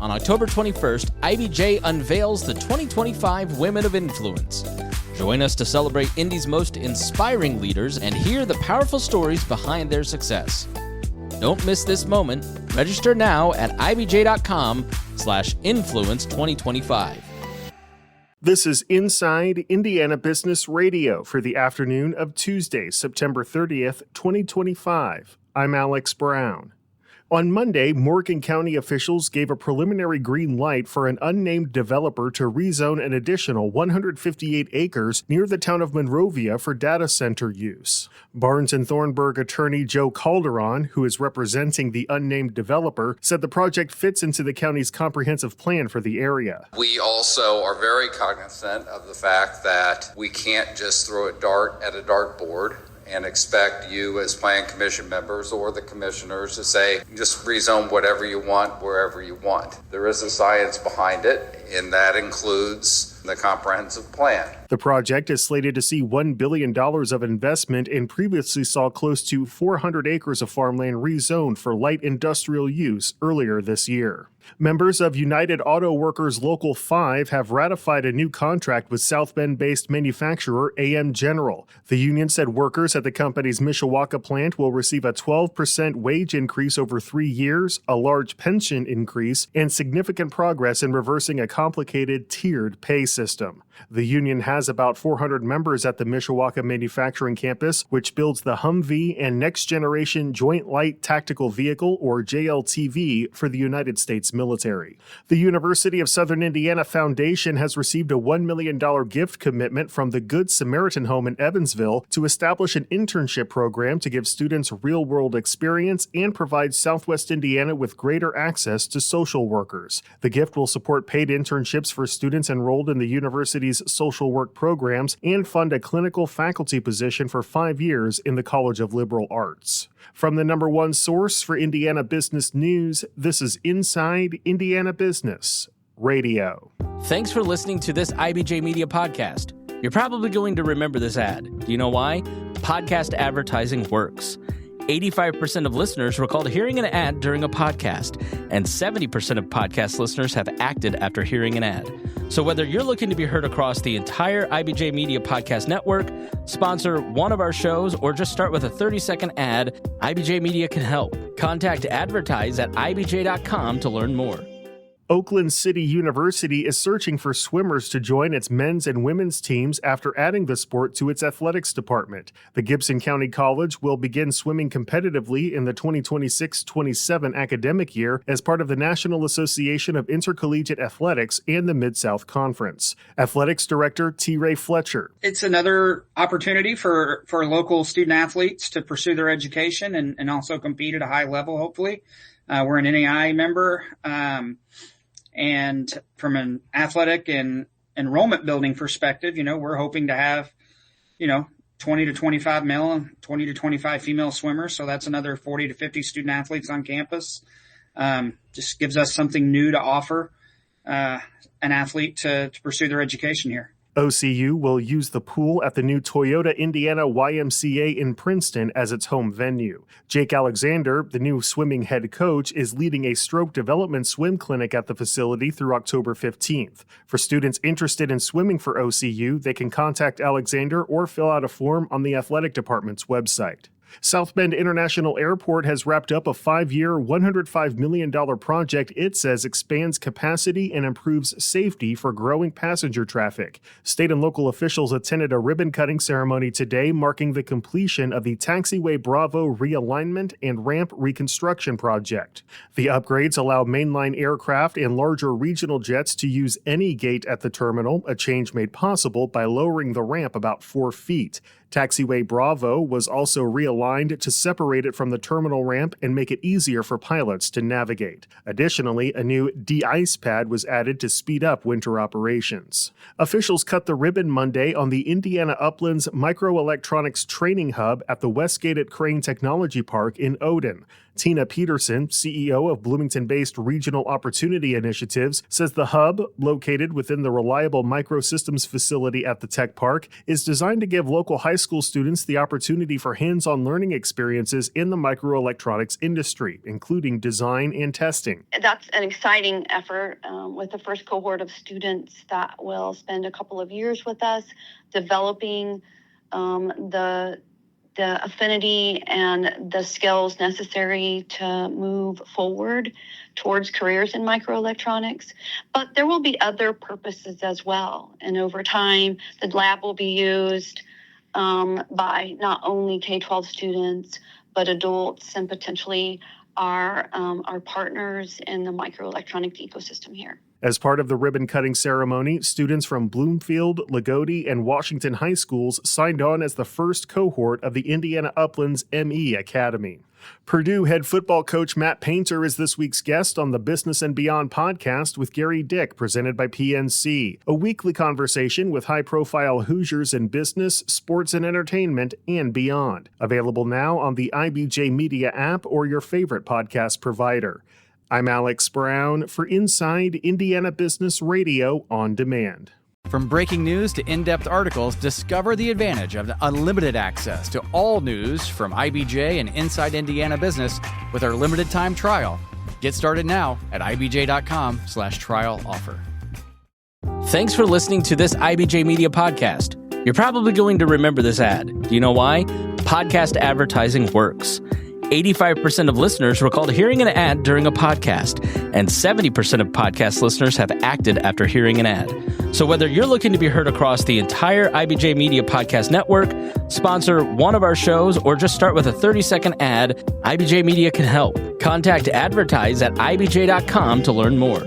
On October 21st, IBJ unveils the 2025 Women of Influence. Join us to celebrate Indy's most inspiring leaders and hear the powerful stories behind their success. Don't miss this moment. Register now at ibj.com/influence 2025. This is Inside Indiana Business Radio for the afternoon of Tuesday, September 30th, 2025. I'm Alex Brown. On Monday, Morgan County officials gave a preliminary green light for an unnamed developer to rezone an additional 158 acres near the town of Monrovia for data center use. Barnes & Thornburg attorney Joe Calderon, who is representing the unnamed developer, said the project fits into the county's comprehensive plan for the area. We also are very cognizant of the fact that we can't just throw a dart at a dartboard and expect you as Plan Commission members or the commissioners to say, just rezone whatever you want, wherever you want. There is a science behind it, and that includes the comprehensive plan. The project is slated to see $1 billion of investment and previously saw close to 400 acres of farmland rezoned for light industrial use earlier this year. Members of United Auto Workers Local 5 have ratified a new contract with South Bend-based manufacturer AM General. The union said workers at the company's Mishawaka plant will receive a 12% wage increase over 3 years, a large pension increase, and significant progress in reversing a complicated tiered pay system. The union has about 400 members at the Mishawaka manufacturing campus, which builds the Humvee and Next Generation Joint Light Tactical Vehicle, or JLTV, for the United States military. The University of Southern Indiana Foundation has received a $1 million gift commitment from the Good Samaritan Home in Evansville to establish an internship program to give students real-world experience and provide Southwest Indiana with greater access to social workers. The gift will support paid internships for students enrolled in the university's social work programs and fund a clinical faculty position for 5 years in the College of Liberal Arts. From the number one source for Indiana business news, this is Inside Indiana Business Radio. Thanks for listening to this IBJ Media podcast. You're probably going to remember this ad. Do you know why? Podcast advertising works. 85% of listeners recalled hearing an ad during a podcast, and 70% of podcast listeners have acted after hearing an ad. So whether you're looking to be heard across the entire IBJ Media Podcast Network, sponsor one of our shows, or just start with a 30-second ad, IBJ Media can help. Contact advertise at ibj.com to learn more. Oakland City University is searching for swimmers to join its men's and women's teams after adding the sport to its athletics department. The Gibson County College will begin swimming competitively in the 2026-27 academic year as part of the National Association of Intercollegiate Athletics and the Mid-South Conference. Athletics Director T. Ray Fletcher. It's another opportunity for local student athletes to pursue their education and also compete at a high level, hopefully. We're an NAI member. And from an athletic and enrollment building perspective, we're hoping to have, 20 to 25 male and 20 to 25 female swimmers. So that's another 40 to 50 student athletes on campus. Just gives us something new to offer an athlete to pursue their education here. OCU will use the pool at the new Toyota Indiana YMCA in Princeton as its home venue. Jake Alexander, the new swimming head coach, is leading a stroke development swim clinic at the facility through October 15th. For students interested in swimming for OCU, they can contact Alexander or fill out a form on the athletic department's website. South Bend International Airport has wrapped up a 5-year, $105 million project it says expands capacity and improves safety for growing passenger traffic. State and local officials attended a ribbon-cutting ceremony today marking the completion of the Taxiway Bravo realignment and ramp reconstruction project. The upgrades allow mainline aircraft and larger regional jets to use any gate at the terminal, a change made possible by lowering the ramp about 4 feet. Taxiway Bravo was also realigned to separate it from the terminal ramp and make it easier for pilots to navigate. Additionally, a new de-ice pad was added to speed up winter operations. Officials cut the ribbon Monday on the Indiana Uplands Microelectronics Training Hub at the Westgate at Crane Technology Park in Odin. Tina Peterson, CEO of Bloomington-based Regional Opportunity Initiatives, says the hub, located within the Reliable Microsystems facility at the Tech Park, is designed to give local high school students the opportunity for hands-on learning experiences in the microelectronics industry, including design and testing. That's an exciting effort with the first cohort of students that will spend a couple of years with us developing the affinity and the skills necessary to move forward towards careers in microelectronics. But there will be other purposes as well. And over time, the lab will be used by not only K-12 students, but adults and potentially our partners in the microelectronic ecosystem here. As part of the ribbon-cutting ceremony, students from Bloomfield, Lagodi, and Washington high schools signed on as the first cohort of the Indiana Uplands ME Academy. Purdue head football coach Matt Painter is this week's guest on the Business and Beyond podcast with Gary Dick, presented by PNC, a weekly conversation with high-profile Hoosiers in business, sports, and entertainment, and beyond. Available now on the IBJ Media app or your favorite podcast provider. I'm Alex Brown for Inside Indiana Business Radio on Demand. From breaking news to in-depth articles, discover the advantage of unlimited access to all news from IBJ and Inside Indiana Business with our limited time trial. Get started now at ibj.com/trial offer. Thanks for listening to this IBJ Media podcast. You're probably going to remember this ad. Do you know why? Podcast advertising works. 85% of listeners recalled hearing an ad during a podcast, and 70% of podcast listeners have acted after hearing an ad. So whether you're looking to be heard across the entire IBJ Media podcast network, sponsor one of our shows, or just start with a 30-second ad, IBJ Media can help. Contact advertise at ibj.com to learn more.